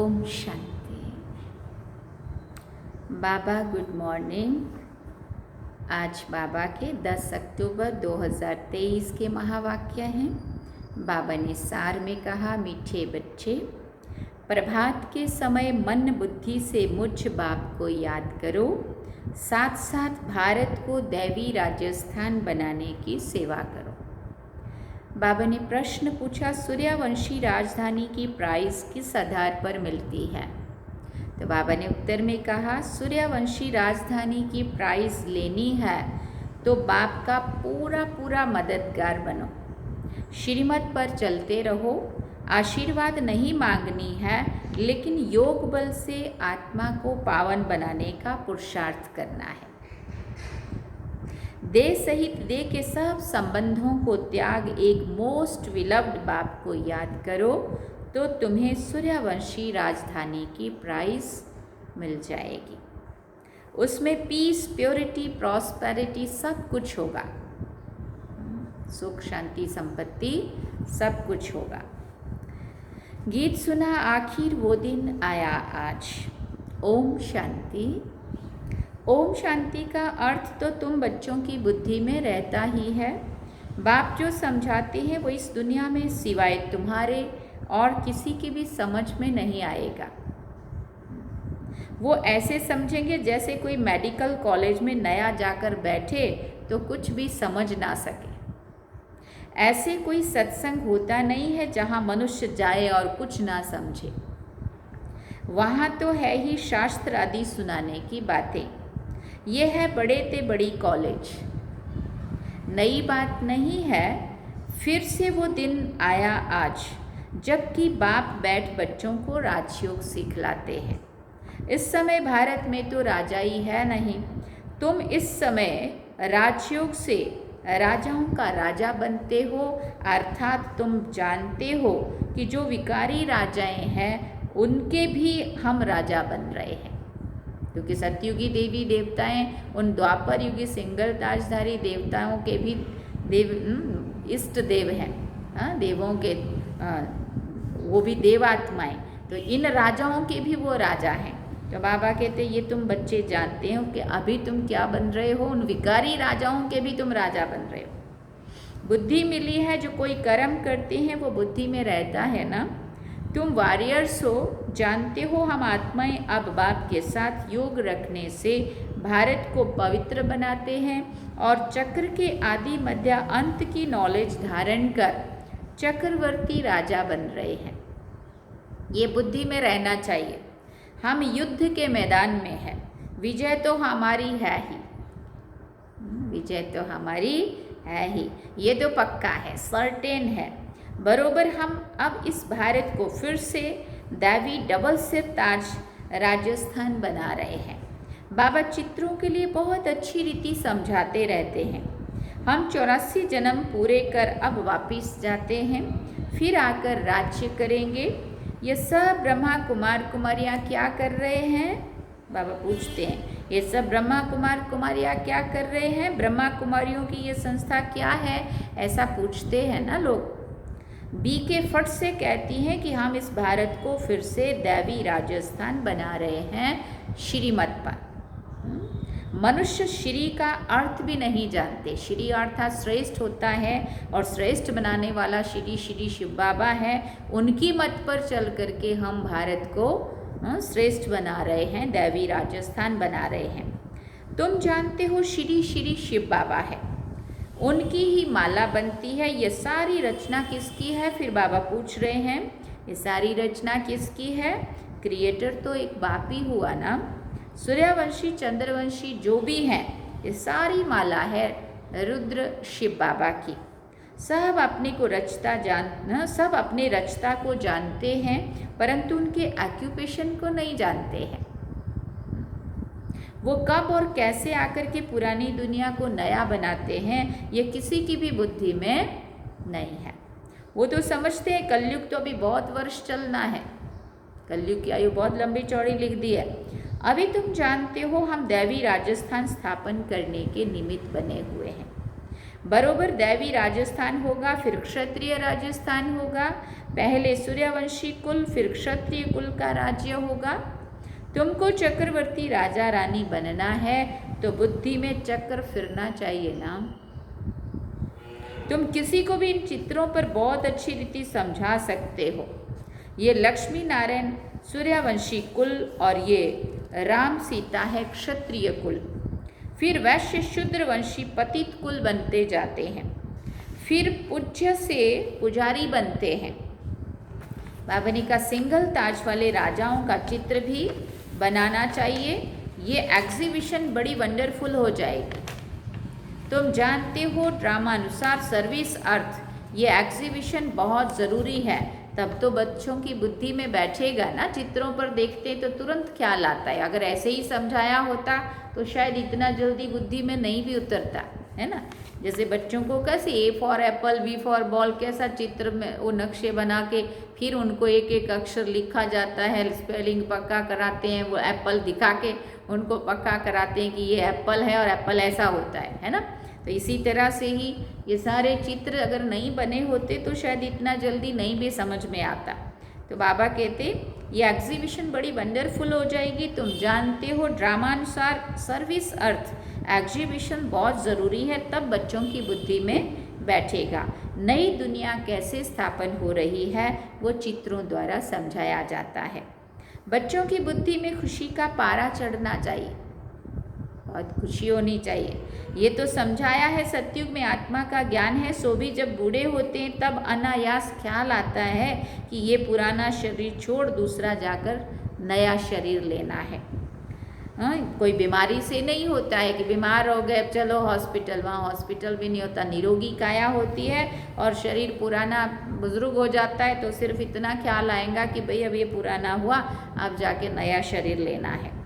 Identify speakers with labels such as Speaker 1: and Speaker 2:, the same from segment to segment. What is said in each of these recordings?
Speaker 1: ओम शांति। बाबा good morning. आज बाबा के 10 अक्टूबर 2023 के महावाक्य हैं। बाबा ने सार में कहा, मीठे बच्चे, प्रभात के समय मन बुद्धि से मुझ बाप को याद करो, साथ साथ भारत को दैवी राजस्थान बनाने की सेवा करो। बाबा ने प्रश्न पूछा, सूर्यवंशी राजधानी की प्राइस किस आधार पर मिलती है? तो बाबा ने उत्तर में कहा, सूर्यवंशी राजधानी की प्राइस लेनी है तो बाप का पूरा मददगार बनो, श्रीमत पर चलते रहो, आशीर्वाद नहीं मांगनी है लेकिन योग बल से आत्मा को पावन बनाने का पुरुषार्थ करना है। देह सहित देह के सब संबंधों को त्याग एक मोस्ट विलव्ड बाप को याद करो तो तुम्हें सूर्यवंशी राजधानी की प्राइस मिल जाएगी। उसमें पीस, प्योरिटी, प्रॉस्पेरिटी सब कुछ होगा, सुख, शांति, संपत्ति सब कुछ होगा। गीत सुना, आखिर वो दिन आया आज। ओम शांति। ओम शांति का अर्थ तो तुम बच्चों की बुद्धि में रहता ही है। बाप जो समझाते हैं वो इस दुनिया में सिवाय तुम्हारे और किसी की भी समझ में नहीं आएगा। वो ऐसे समझेंगे जैसे कोई मेडिकल कॉलेज में नया जाकर बैठे तो कुछ भी समझ ना सके। ऐसे कोई सत्संग होता नहीं है जहाँ मनुष्य जाए और कुछ ना समझे। वहाँ तो है ही शास्त्र आदि सुनाने की बातें। ये है बड़े ते बड़ी कॉलेज। नई बात नहीं है। फिर से वो दिन आया आज जबकि बाप बैठ बच्चों को राजयोग सिखलाते हैं। इस समय भारत में तो राजा ही है नहीं। तुम इस समय राजयोग से राजाओं का राजा बनते हो, अर्थात तुम जानते हो कि जो विकारी राजाएं हैं उनके भी हम राजा बन रहे हैं, क्योंकि सतयुगी देवी देवताएं उन द्वापर युगी सिंगल ताजधारी देवताओं के भी इष्ट देव हैं। देवों के वो भी देवात्माएं, तो इन राजाओं के भी वो राजा हैं। तो बाबा कहते ये तुम बच्चे जानते हो कि अभी तुम क्या बन रहे हो, उन विकारी राजाओं के भी तुम राजा बन रहे हो। बुद्धि मिली है, जो कोई कर्म करते हैं वो बुद्धि में रहता है ना। तुम वॉरियर्स हो, जानते हो हम आत्माएं अब बाप के साथ योग रखने से भारत को पवित्र बनाते हैं और चक्र के आदि मध्य अंत की नॉलेज धारण कर चक्रवर्ती राजा बन रहे हैं। ये बुद्धि में रहना चाहिए। हम युद्ध के मैदान में हैं, विजय तो हमारी है ही, विजय तो हमारी है ही, ये तो पक्का है, सर्टेन है। बरोबर हम अब इस भारत को फिर से दैवी डबल सिर ताज राजस्थान बना रहे हैं। बाबा चित्रों के लिए बहुत अच्छी रीति समझाते रहते हैं। हम 84 जन्म पूरे कर अब वापिस जाते हैं, फिर आकर राज्य करेंगे। ये सब ब्रह्मा कुमार कुमारियाँ क्या कर रहे हैं? बाबा पूछते हैं, ये सब ब्रह्मा कुमार कुमारियाँ क्या कर रहे हैं? ब्रह्मा कुमारियों की ये संस्था क्या है? ऐसा पूछते हैं ना लोग। बी के फट से कहती हैं कि हम इस भारत को फिर से दैवी राजस्थान बना रहे हैं श्रीमत पर। मनुष्य श्री का अर्थ भी नहीं जानते। श्री अर्थात श्रेष्ठ होता है और श्रेष्ठ बनाने वाला श्री श्री शिव बाबा है। उनकी मत पर चल करके हम भारत को श्रेष्ठ बना रहे हैं, दैवी राजस्थान बना रहे हैं। तुम जानते हो श्री श्री शिव बाबा है, उनकी ही माला बनती है। ये सारी रचना किसकी है? फिर बाबा पूछ रहे हैं, ये सारी रचना किसकी है? क्रिएटर तो एक बाप ही हुआ ना। सूर्यवंशी, चंद्रवंशी जो भी हैं, ये सारी माला है रुद्र शिव बाबा की। सब अपने को रचता सब अपने रचता को जानते हैं, परंतु उनके ऑक्यूपेशन को नहीं जानते हैं। वो कब और कैसे आकर के पुरानी दुनिया को नया बनाते हैं, ये किसी की भी बुद्धि में नहीं है। वो तो समझते हैं कलयुग तो अभी बहुत वर्ष चलना है, कलयुग की आयु बहुत लंबी चौड़ी लिख दी है। अभी तुम जानते हो हम दैवी राजस्थान स्थापन करने के निमित्त बने हुए हैं। बरोबर दैवी राजस्थान होगा, फिर क्षत्रिय राजस्थान होगा। पहले सूर्यवंशी कुल, फिर क्षत्रिय कुल का राज्य होगा। तुमको चक्रवर्ती राजा रानी बनना है तो बुद्धि में चक्र फिरना चाहिए ना। तुम किसी को भी इन चित्रों पर बहुत अच्छी रीति समझा सकते हो। ये लक्ष्मी नारायण सूर्यवंशी कुल और ये राम सीता है क्षत्रिय कुल। फिर वैश्य शूद्र वंशी पतित कुल बनते जाते हैं। फिर पूज्य से पुजारी बनते हैं। बाबनी का सिंगल ताज वाले राजाओं का चित्र भी बनाना चाहिए। ये एग्जीबिशन बड़ी वंडरफुल हो जाएगी। तुम जानते हो ड्रामानुसार सर्विस अर्थ ये एग्जीबिशन बहुत ज़रूरी है, तब तो बच्चों की बुद्धि में बैठेगा ना। चित्रों पर देखते तो तुरंत ख्याल आता है, अगर ऐसे ही समझाया होता तो शायद इतना जल्दी बुद्धि में नहीं भी उतरता है ना। जैसे बच्चों को कैसे A for apple, B for ball, कैसा चित्र में वो नक्शे बना के फिर उनको एक एक अक्षर लिखा जाता है, स्पेलिंग पक्का कराते हैं, वो एप्पल दिखा के उनको पक्का कराते हैं कि ये एप्पल है और एप्पल ऐसा होता है ना। तो इसी तरह से ही ये सारे चित्र अगर नहीं बने होते तो शायद इतना जल्दी नहीं भी समझ में आता। तो बाबा कहते ये एग्जीबिशन बड़ी वंडरफुल हो जाएगी। तुम जानते हो ड्रामानुसार सर्विस अर्थ एग्जीबिशन बहुत ज़रूरी है, तब बच्चों की बुद्धि में बैठेगा। नई दुनिया कैसे स्थापन हो रही है वो चित्रों द्वारा समझाया जाता है। बच्चों की बुद्धि में खुशी का पारा चढ़ना चाहिए, बहुत खुशी होनी चाहिए। ये तो समझाया है सतयुग में आत्मा का ज्ञान है, सो भी जब बूढ़े होते हैं तब अनायास ख्याल आता है कि ये पुराना शरीर छोड़ दूसरा जाकर नया शरीर लेना है। कोई बीमारी से नहीं होता है कि बीमार हो गए चलो हॉस्पिटल, वहाँ हॉस्पिटल भी नहीं होता। निरोगी काया होती है और शरीर पुराना बुजुर्ग हो जाता है तो सिर्फ इतना ख्याल आएगा कि भाई अब ये पुराना हुआ, अब जाके नया शरीर लेना है।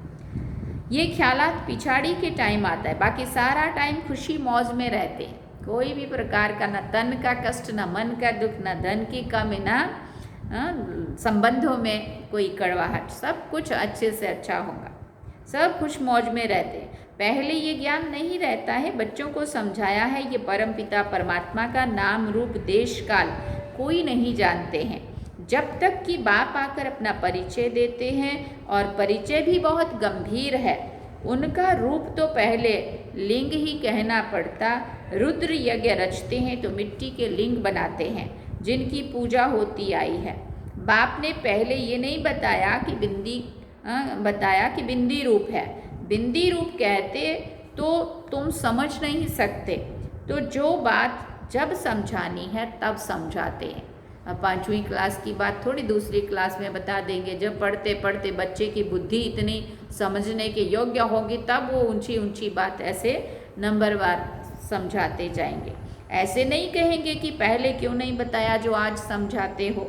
Speaker 1: ये ख्यालात पिछाड़ी के टाइम आता है, बाकी सारा टाइम खुशी मौज में रहते हैं। कोई भी प्रकार का न तन का कष्ट, न मन का दुख, न धन की कमी, न संबंधों में कोई कड़वाहट, सब कुछ अच्छे से अच्छा होगा, सब खुश मौज में रहते हैं। पहले ये ज्ञान नहीं रहता है, बच्चों को समझाया है ये परमपिता परमात्मा का नाम रूप देश काल कोई नहीं जानते हैं। जब तक कि बाप आकर अपना परिचय देते हैं और परिचय भी बहुत गंभीर है, उनका रूप तो पहले लिंग ही कहना पड़ता। रुद्र यज्ञ रचते हैं तो मिट्टी के लिंग बनाते हैं जिनकी पूजा होती आई है। बाप ने पहले ये नहीं बताया कि बिंदी रूप है। बिंदी रूप कहते तो तुम समझ नहीं सकते, तो जो बात जब समझानी है तब समझाते हैं। अब 5वीं क्लास की बात थोड़ी दूसरी क्लास में बता देंगे। जब पढ़ते पढ़ते बच्चे की बुद्धि इतनी समझने के योग्य होगी तब वो ऊंची ऊंची बात ऐसे नंबरवार समझाते जाएंगे। ऐसे नहीं कहेंगे कि पहले क्यों नहीं बताया जो आज समझाते हो।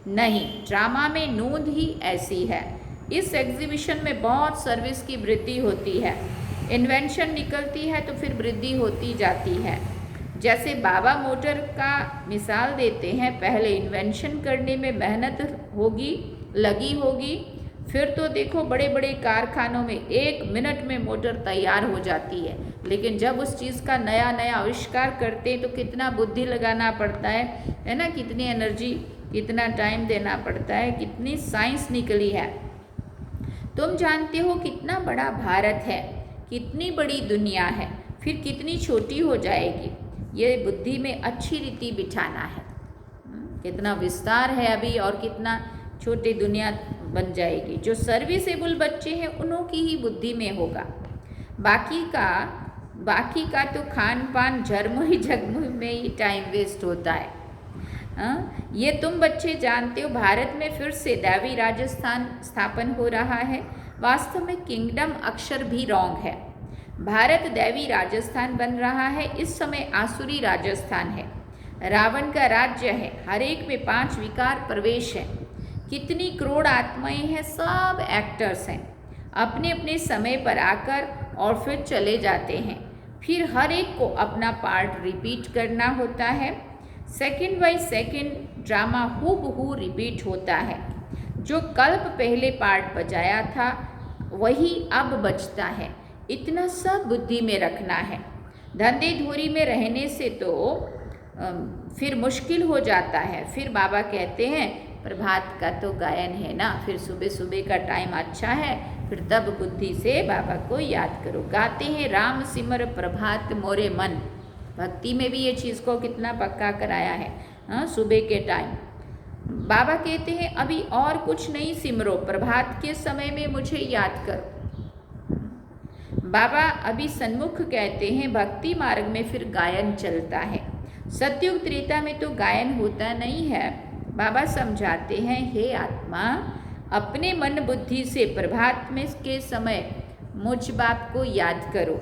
Speaker 1: नहीं, ड्रामा में नूंद ही ऐसी है। इस एग्जीबिशन में बहुत सर्विस की वृद्धि होती है, इन्वेंशन निकलती है तो फिर वृद्धि होती जाती है। जैसे बाबा मोटर का मिसाल देते हैं, पहले इन्वेंशन करने में मेहनत लगी होगी, फिर तो देखो बड़े बड़े कारखानों में 1 मिनट में मोटर तैयार हो जाती है। लेकिन जब उस चीज़ का नया नया आविष्कार करते हैं तो कितना बुद्धि लगाना पड़ता है ना, कितनी एनर्जी, कितना टाइम देना पड़ता है, कितनी साइंस निकली है। तुम जानते हो कितना बड़ा भारत है, कितनी बड़ी दुनिया है, फिर कितनी छोटी हो जाएगी। ये बुद्धि में अच्छी रीति बिठाना है। कितना विस्तार है अभी और कितना छोटी दुनिया बन जाएगी। जो सर्विसेबल बच्चे हैं उन्हों की ही बुद्धि में होगा। बाकी का तो खान पान झरमुही झगमुही में ही टाइम वेस्ट होता है। ये तुम बच्चे जानते हो भारत में फिर से दैवी राजस्थान स्थापन हो रहा है। वास्तव में किंगडम अक्षर भी रॉन्ग है। भारत दैवी राजस्थान बन रहा है, इस समय आसुरी राजस्थान है। रावण का राज्य है, हर एक में 5 विकार प्रवेश है। कितनी करोड़ आत्माएं हैं, सब एक्टर्स हैं, अपने अपने समय पर आकर और फिर चले जाते हैं। फिर हर एक को अपना पार्ट रिपीट करना होता है। सेकंड बाय सेकंड ड्रामा हूबहू रिपीट होता है। जो कल्प पहले पार्ट बजाया था वही अब बजता है। इतना सब बुद्धि में रखना है। धंधे धूरी में रहने से तो फिर मुश्किल हो जाता है। फिर बाबा कहते हैं प्रभात का तो गायन है ना, फिर सुबह सुबह का टाइम अच्छा है, फिर तब बुद्धि से बाबा को याद करो। गाते हैं राम सिमर प्रभात मोरे मन, भक्ति में भी ये चीज़ को कितना पक्का कराया है। हाँ, सुबह के टाइम बाबा कहते हैं अभी और कुछ नहीं सिमरो, प्रभात के समय में मुझे याद करो। बाबा अभी सन्मुख कहते हैं भक्ति मार्ग में फिर गायन चलता है। सतयुग त्रेता में तो गायन होता नहीं है। बाबा समझाते हैं हे आत्मा, अपने मन बुद्धि से प्रभात में के समय मुझ बाप को याद करो।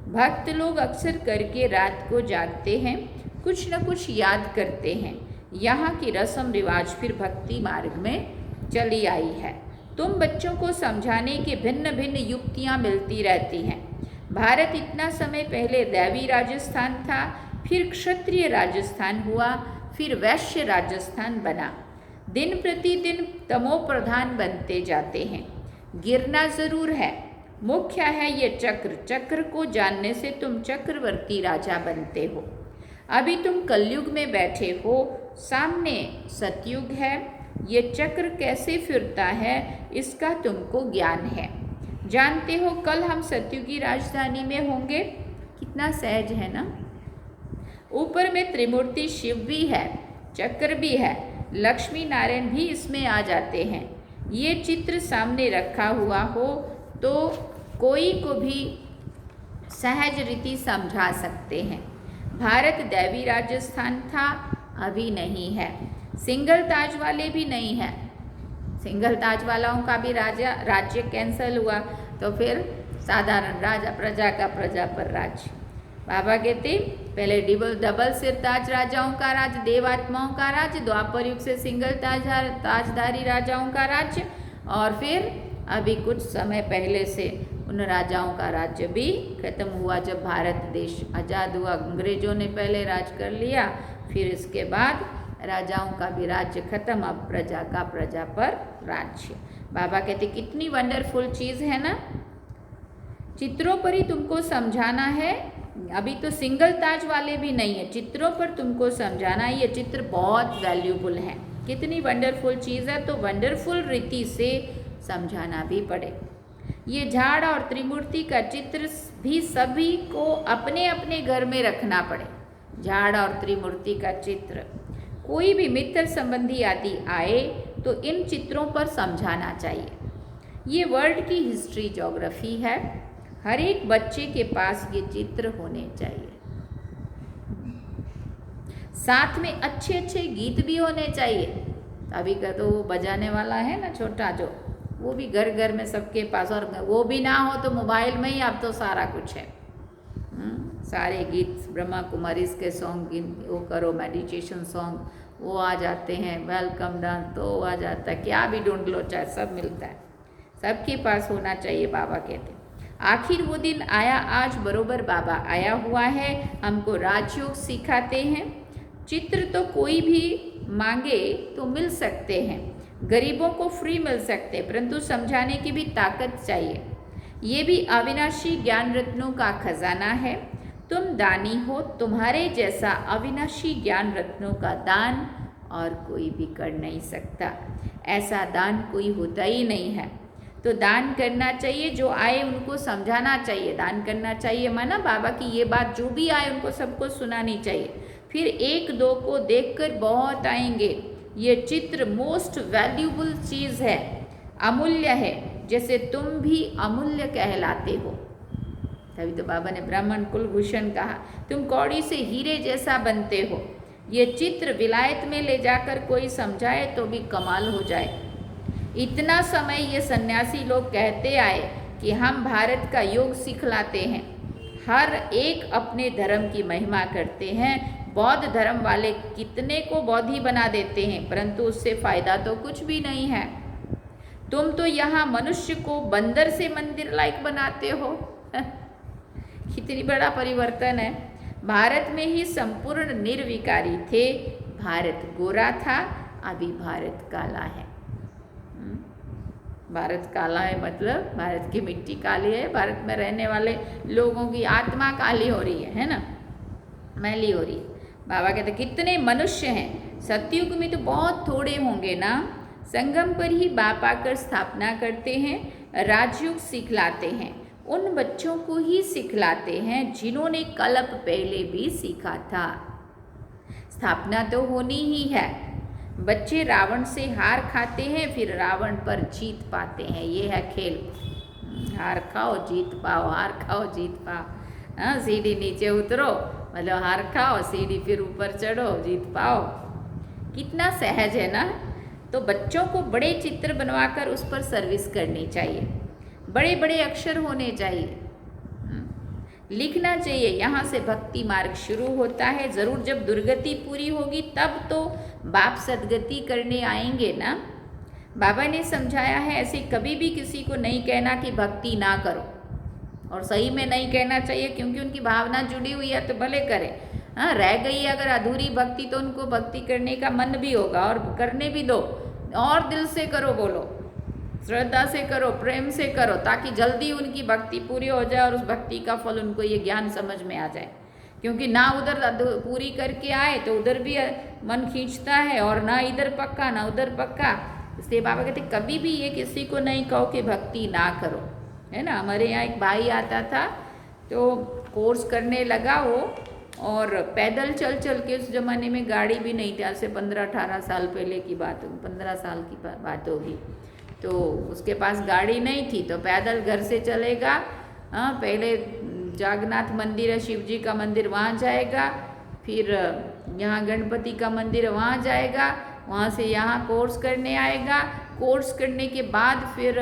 Speaker 1: भक्त लोग अक्सर करके रात को जागते हैं, कुछ न कुछ याद करते हैं। यहाँ की रस्म रिवाज फिर भक्ति मार्ग में चली आई है। तुम बच्चों को समझाने की भिन्न भिन्न युक्तियाँ मिलती रहती हैं। भारत इतना समय पहले दैवी राजस्थान था, फिर क्षत्रिय राजस्थान हुआ, फिर वैश्य राजस्थान बना। दिन प्रतिदिन तमो प्रधान बनते जाते हैं। गिरना जरूर है, मुख्य है ये चक्र। चक्र को जानने से तुम चक्रवर्ती राजा बनते हो। अभी तुम कलयुग में बैठे हो, सामने सतयुग है। ये चक्र कैसे फिरता है इसका तुमको ज्ञान है। जानते हो कल हम सतयुगी राजधानी में होंगे। कितना सहज है ना। ऊपर में त्रिमूर्ति शिव भी है, चक्र भी है, लक्ष्मी नारायण भी इसमें आ जाते हैं। ये चित्र सामने रखा हुआ हो तो कोई को भी सहज रीति समझा सकते हैं। भारत दैवी राजस्थान था, अभी नहीं है। सिंगल ताज वाले भी नहीं है। सिंगल ताज वालों का भी राज्य कैंसल हुआ तो फिर साधारण राजा, प्रजा का प्रजा पर राज्य। बाबा कहते पहले डबल सिर ताज राजाओं का राज्य, देवात्माओं का राज्य, द्वापर युग से सिंगल ताजधारी राजाओं का राज्य, और फिर अभी कुछ समय पहले से उन राजाओं का राज्य भी खत्म हुआ। जब भारत देश आज़ाद हुआ, अंग्रेजों ने पहले राज कर लिया, फिर इसके बाद राजाओं का भी राज्य खत्म, अब प्रजा का प्रजा पर राज्य। बाबा कहते कितनी वंडरफुल चीज़ है ना। चित्रों पर ही तुमको समझाना है। अभी तो सिंगल ताज वाले भी नहीं है, चित्रों पर तुमको समझाना है। ये चित्र बहुत वैल्यूबल है, कितनी वंडरफुल चीज़ है, तो वंडरफुल रीति से समझाना भी पड़े। ये झाड़ और त्रिमूर्ति का चित्र भी सभी को अपने अपने घर में रखना पड़े। झाड़ और त्रिमूर्ति का चित्र कोई भी मित्र संबंधी आदि आए तो इन चित्रों पर समझाना चाहिए। ये वर्ल्ड की हिस्ट्री ज्योग्राफी है। हर एक बच्चे के पास ये चित्र होने चाहिए। साथ में अच्छे अच्छे गीत भी होने चाहिए। अभी का तो वो बजाने वाला है ना छोटा जो, वो भी घर घर में सबके पास, और वो भी ना हो तो मोबाइल में ही अब तो सारा कुछ है। सारे गीत ब्रह्मा कुमारी के सॉन्ग वो करो, मेडिटेशन सॉन्ग वो आ जाते हैं, वेलकम डांस तो आ जाता है, क्या भी ढूंढ लो चाहे सब मिलता है। सबके पास होना चाहिए। बाबा कहते आखिर वो दिन आया आज, बरोबर बाबा आया हुआ है, हमको राजयोग सिखाते हैं। चित्र तो कोई भी मांगे तो मिल सकते हैं, गरीबों को फ्री मिल सकते हैं, परंतु समझाने की भी ताकत चाहिए। ये भी अविनाशी ज्ञान रत्नों का खजाना है। तुम दानी हो, तुम्हारे जैसा अविनाशी ज्ञान रत्नों का दान और कोई भी कर नहीं सकता। ऐसा दान कोई होता ही नहीं है। तो दान करना चाहिए, जो आए उनको समझाना चाहिए। दान करना चाहिए माना बाबा की ये बात जो भी आए उनको सबको सुनानी चाहिए। फिर एक दो को देखकर बहुत आएंगे। ये चित्र मोस्ट वैल्यूबल चीज़ है, अमूल्य है, जैसे तुम भी अमूल्य कहलाते हो। तभी तो बाबा ने ब्राह्मण कुलभूषण कहा, तुम कौड़ी से हीरे जैसा बनते हो। ये चित्र विलायत में ले जाकर कोई समझाए तो भी कमाल हो जाए। इतना समय ये सन्यासी लोग कहते आए कि हम भारत का योग सिखलाते हैं। हर एक अपने धर्म की महिमा करते हैं। बौद्ध धर्म वाले कितने को बौद्धी बना देते हैं, परंतु उससे फायदा तो कुछ भी नहीं है। तुम तो यहाँ मनुष्य को बंदर से मंदिर लायक बनाते हो। कितनी बड़ा परिवर्तन है। भारत में ही संपूर्ण निर्विकारी थे। भारत गोरा था, अभी भारत काला है। भारत काला है मतलब भारत की मिट्टी काली है, भारत में रहने वाले लोगों की आत्मा काली हो रही है ना, मैली हो रही है। बाबा कहते कितने मनुष्य हैं, सतयुग में तो बहुत थोड़े होंगे ना। संगम पर ही बाप आकर स्थापना करते हैं, राजयोग सिखलाते हैं, उन बच्चों को ही सिखलाते हैं जिन्होंने कल्प पहले भी सीखा था। स्थापना तो होनी ही है। बच्चे रावण से हार खाते हैं, फिर रावण पर जीत पाते हैं। ये है खेल, हार खाओ जीत पाओ, हार खाओ जीत पाओ। हाँ, सीढ़ी नीचे उतरो मतलब हार खाओ, सीढ़ी फिर ऊपर चढ़ो, जीत पाओ। कितना सहज है ना। तो बच्चों को बड़े चित्र बनवाकर उस पर सर्विस करनी चाहिए, बड़े बड़े अक्षर होने चाहिए, लिखना चाहिए। यहाँ से भक्ति मार्ग शुरू होता है। ज़रूर जब दुर्गति पूरी होगी तब तो बाप सदगति करने आएंगे ना। बाबा ने समझाया है ऐसे कभी भी किसी को नहीं कहना कि भक्ति ना करो, और सही में नहीं कहना चाहिए क्योंकि उनकी भावना जुड़ी हुई है तो भले करें। हाँ, रह गई अगर अधूरी भक्ति तो उनको भक्ति करने का मन भी होगा और करने भी दो, और दिल से करो, बोलो श्रद्धा से करो, प्रेम से करो, ताकि जल्दी उनकी भक्ति पूरी हो जाए और उस भक्ति का फल उनको ये ज्ञान समझ में आ जाए। क्योंकि ना उधर पूरी करके आए तो उधर भी मन खींचता है, और ना इधर पक्का ना उधर पक्का। इसलिए बाबा कहते कभी भी ये किसी को नहीं कहो कि भक्ति ना करो, है ना। हमारे यहाँ एक भाई आता था तो कोर्स करने लगा वो, और पैदल चल चल के, उस ज़माने में गाड़ी भी नहीं थी, आज से 15-18 साल पहले की बात होगी, 15 साल की बात होगी। तो उसके पास गाड़ी नहीं थी तो पैदल घर से चलेगा। हाँ, पहले जागन्नाथ मंदिर है, शिव जी का मंदिर, वहाँ जाएगा, फिर यहाँ गणपति का मंदिर है वहाँ जाएगा, वहाँ से यहाँ कोर्स करने आएगा। कोर्स करने के बाद फिर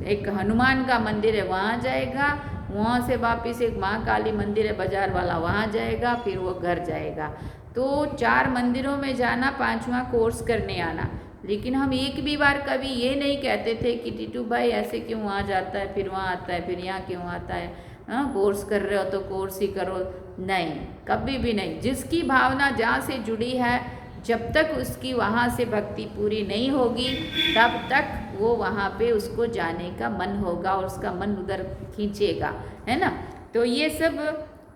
Speaker 1: एक हनुमान का मंदिर है वहाँ जाएगा, वहाँ से वापस एक महाकाली मंदिर है बाजार वाला वहाँ जाएगा, फिर वो घर जाएगा। तो 4 मंदिरों में जाना, 5वां कोर्स करने आना। लेकिन हम एक भी बार कभी ये नहीं कहते थे कि टीटू भाई ऐसे क्यों वहाँ जाता है, फिर वहाँ आता है, फिर यहाँ क्यों आता है। हाँ, कोर्स कर रहे हो तो कोर्स ही करो, नहीं, कभी भी नहीं। जिसकी भावना जहाँ से जुड़ी है, जब तक उसकी वहाँ से भक्ति पूरी नहीं होगी तब तक वो वहाँ पे उसको जाने का मन होगा और उसका मन उधर खींचेगा, है ना। तो ये सब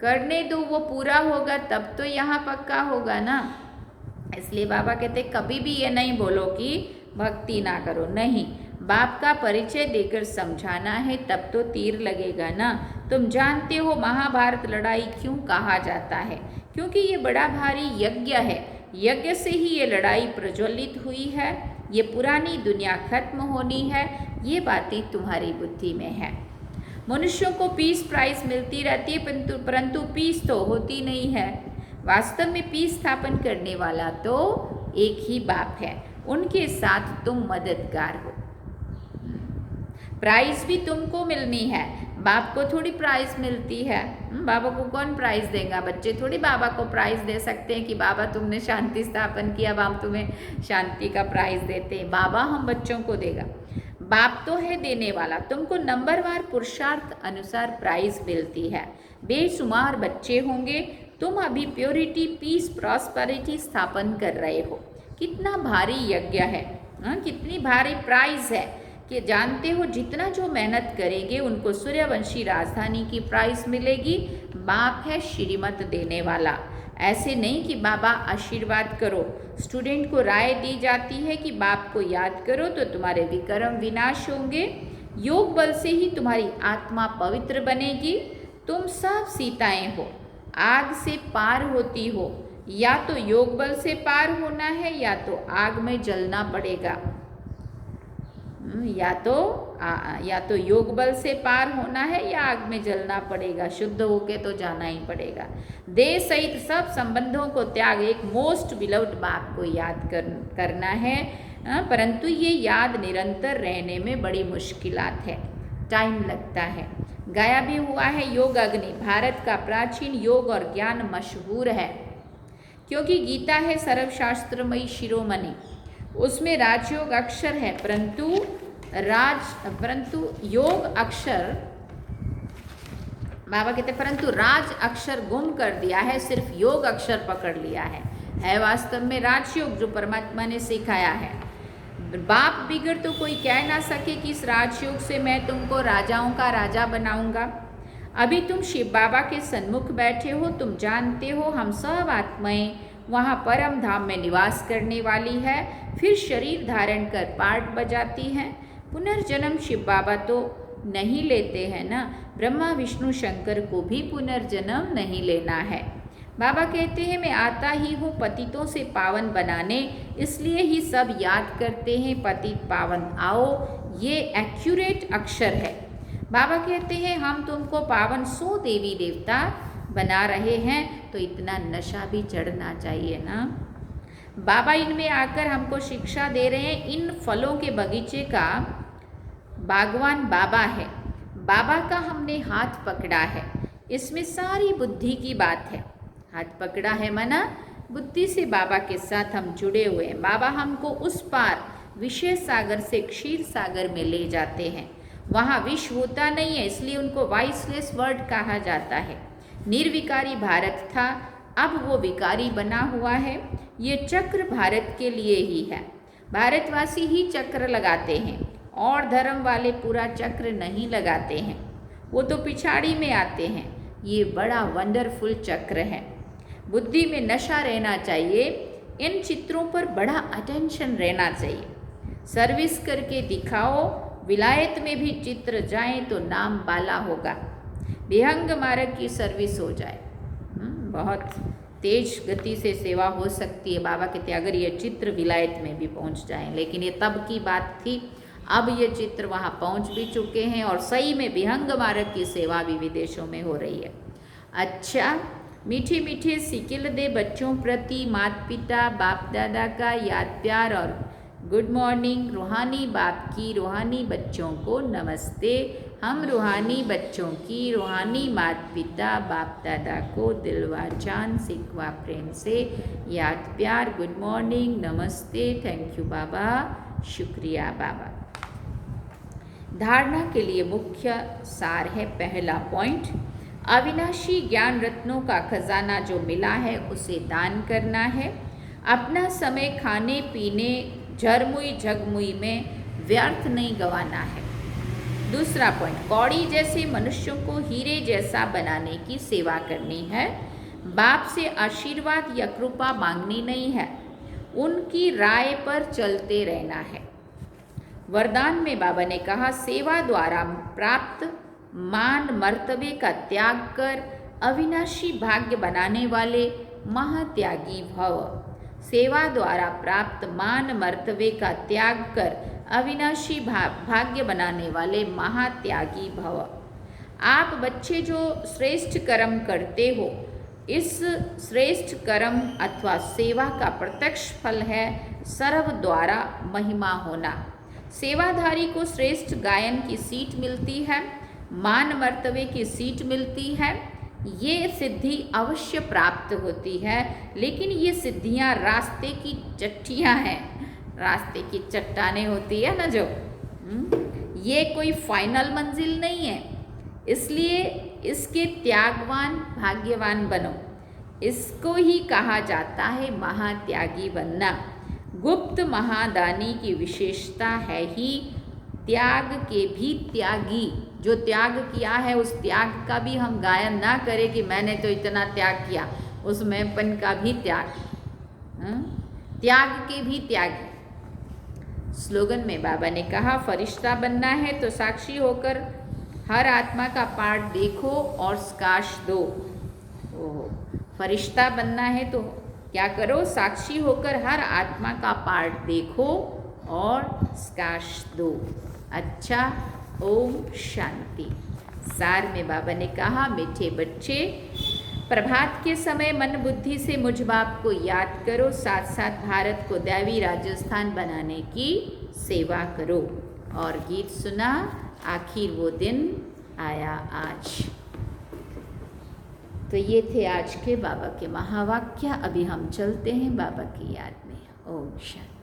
Speaker 1: करने दो, वो पूरा होगा तब तो यहाँ पक्का होगा ना। इसलिए बाबा कहते कभी भी ये नहीं बोलो कि भक्ति ना करो, नहीं। बाप का परिचय देकर समझाना है तब तो तीर लगेगा ना। तुम जानते हो महाभारत लड़ाई क्यों कहा जाता है? क्योंकि ये बड़ा भारी यज्ञ है, यज्ञ से ही ये लड़ाई प्रज्वलित हुई है। ये पुरानी दुनिया खत्म होनी है, ये बातें तुम्हारी बुद्धि में है। मनुष्यों को पीस प्राइज मिलती रहती है, परंतु पीस तो होती नहीं है। वास्तव में पीस स्थापन करने वाला तो एक ही बाप है, उनके साथ तुम मददगार हो। प्राइज भी तुमको मिलनी है, बाप को थोड़ी प्राइज मिलती है। बाबा को कौन प्राइज देगा? बच्चे थोड़ी बाबा को प्राइज दे सकते हैं कि बाबा तुमने शांति स्थापन किया, अब हम तुम्हें शांति का प्राइज देते हैं। बाबा हम बच्चों को देगा, बाप तो है देने वाला। तुमको नंबरवार पुरुषार्थ अनुसार प्राइज मिलती है। बेशुमार बच्चे होंगे, तुम अभी प्योरिटी, पीस, प्रॉस्पेरिटी स्थापन कर रहे हो। कितना भारी यज्ञ है, कितनी भारी प्राइज है कि जानते हो जितना जो मेहनत करेंगे उनको सूर्यवंशी राजधानी की प्राइज मिलेगी। बाप है श्रीमत देने वाला। ऐसे नहीं कि बाबा आशीर्वाद करो। स्टूडेंट को राय दी जाती है कि बाप को याद करो तो तुम्हारे विकर्म विनाश होंगे, योग बल से ही तुम्हारी आत्मा पवित्र बनेगी। तुम सब सीताएं हो, आग से पार होती हो। या तो योग बल से पार होना है या तो आग में जलना पड़ेगा, या तो योग बल से पार होना है या आग में जलना पड़ेगा। शुद्ध होके तो जाना ही पड़ेगा। देह सहित सब संबंधों को त्याग एक मोस्ट बिलव्ड बाप को याद करना है। परंतु ये याद निरंतर रहने में बड़ी मुश्किलात है, टाइम लगता है। गाया भी हुआ है योग अग्नि, भारत का प्राचीन योग और ज्ञान मशहूर है, क्योंकि गीता है सर्वशास्त्रमयी शिरोमणि। उसमें राजयोग अक्षर है, परंतु योग अक्षर, बाबा कहते परंतु राज अक्षर गुम कर दिया है, सिर्फ योग अक्षर पकड़ लिया है वास्तव में राजयोग जो परमात्मा ने सिखाया है। बाप बिगड़ तो कोई कह ना सके कि इस राजयोग से मैं तुमको राजाओं का राजा बनाऊंगा। अभी तुम शिव बाबा के सन्मुख बैठे हो, तुम जानते हो हम सब आत्माएं वहाँ परम धाम में निवास करने वाली है, फिर शरीर धारण कर पार्ट बजाती हैं। पुनर्जन्म शिव बाबा तो नहीं लेते हैं ना, ब्रह्मा विष्णु शंकर को भी पुनर्जन्म नहीं लेना है। बाबा कहते हैं मैं आता ही हूँ पतितों से पावन बनाने, इसलिए ही सब याद करते हैं पतित पावन आओ, ये एक्यूरेट अक्षर है। बाबा कहते हैं हम तुमको पावन 100 देवी देवता बना रहे हैं, तो इतना नशा भी चढ़ना चाहिए ना। बाबा इनमें आकर हमको शिक्षा दे रहे हैं, इन फलों के बगीचे का बागवान बाबा है, बाबा का हमने हाथ पकड़ा है, इसमें सारी बुद्धि की बात है। हाथ पकड़ा है मना बुद्धि से बाबा के साथ हम जुड़े हुए हैं। बाबा हमको उस पार विषय सागर से क्षीर सागर में ले जाते हैं, वहाँ विष होता नहीं है, इसलिए उनको वाइसलेस वर्ड कहा जाता है। निर्विकारी भारत था, अब वो विकारी बना हुआ है। ये चक्र भारत के लिए ही है, भारतवासी ही चक्र लगाते हैं और धर्म वाले पूरा चक्र नहीं लगाते हैं, वो तो पिछाड़ी में आते हैं। ये बड़ा वंडरफुल चक्र है। बुद्धि में नशा रहना चाहिए, इन चित्रों पर बड़ा अटेंशन रहना चाहिए। सर्विस करके दिखाओ, विलायत में भी चित्र जाए तो नाम बाला होगा, विहंग मार्ग की सर्विस हो जाए। बहुत तेज गति से सेवा हो सकती है। बाबा कहते अगर ये चित्र विलायत में भी पहुंच जाए, लेकिन ये तब की बात थी, अब ये चित्र वहाँ पहुँच भी चुके हैं और सही में विहंग मार्ग की सेवा भी विदेशों में हो रही है। अच्छा, मीठे मीठे सिकिल दे बच्चों प्रति माता पिता बाप दादा का याद प्यार और गुड मॉर्निंग। रूहानी बाप की रूहानी बच्चों को नमस्ते। हम रूहानी बच्चों की रूहानी माता पिता बाप दादा को दिलवा जान सिकवा प्रेम से याद प्यार, गुड मॉर्निंग, नमस्ते, थैंक यू बाबा, शुक्रिया बाबा। धारणा के लिए मुख्य सार है, पहला पॉइंट, अविनाशी ज्ञान रत्नों का खजाना जो मिला है उसे दान करना है। अपना समय खाने पीने झरमुई झगमुई में व्यर्थ नहीं गंवाना है। दूसरा पॉइंट, कौड़ी जैसे मनुष्यों को हीरे जैसा बनाने की सेवा करनी है। बाप से आशीर्वाद या कृपा मांगनी नहीं है, उनकी राय पर चलते रहना है। वरदान में बाबा ने कहा, सेवा द्वारा प्राप्त मान मर्तबे का त्याग कर अविनाशी भाग्य बनाने वाले महात्यागी भव। सेवा द्वारा प्राप्त मान मर्तबे का त्याग कर अविनाशी भाग्य बनाने वाले महात्यागी भव। आप बच्चे जो श्रेष्ठ कर्म करते हो, इस श्रेष्ठ कर्म अथवा सेवा का प्रत्यक्ष फल है सर्व द्वारा महिमा होना। सेवाधारी को श्रेष्ठ गायन की सीट मिलती है, मान मर्तबे की सीट मिलती है, ये सिद्धि अवश्य प्राप्त होती है। लेकिन ये सिद्धियां रास्ते की चट्टियां हैं, रास्ते की चट्टानें होती है ना जो, ये कोई फाइनल मंजिल नहीं है। इसलिए इसके त्यागवान भाग्यवान बनो, इसको ही कहा जाता है महात्यागी बनना। गुप्त महादानी की विशेषता है ही त्याग के भी त्यागी। जो त्याग किया है उस त्याग का भी हम गायन ना करें कि मैंने तो इतना त्याग किया, उस मैंपन का भी त्याग, त्याग के भी त्यागी। स्लोगन में बाबा ने कहा, फरिश्ता बनना है तो साक्षी होकर हर आत्मा का पार्ट देखो और स्काश दो। फरिश्ता बनना है तो क्या करो, साक्षी होकर हर आत्मा का पार्ट देखो और स्काश दो। अच्छा, ओम शांति। सार में बाबा ने कहा, मीठे बच्चे, प्रभात के समय मन बुद्धि से मुझ बाप को याद करो, साथ साथ भारत को दैवी राजस्थान बनाने की सेवा करो। और गीत सुना, आखिर वो दिन आया आज। तो ये थे आज के बाबा के महावाक्य। अभी हम चलते हैं बाबा की याद में। ओम शांति।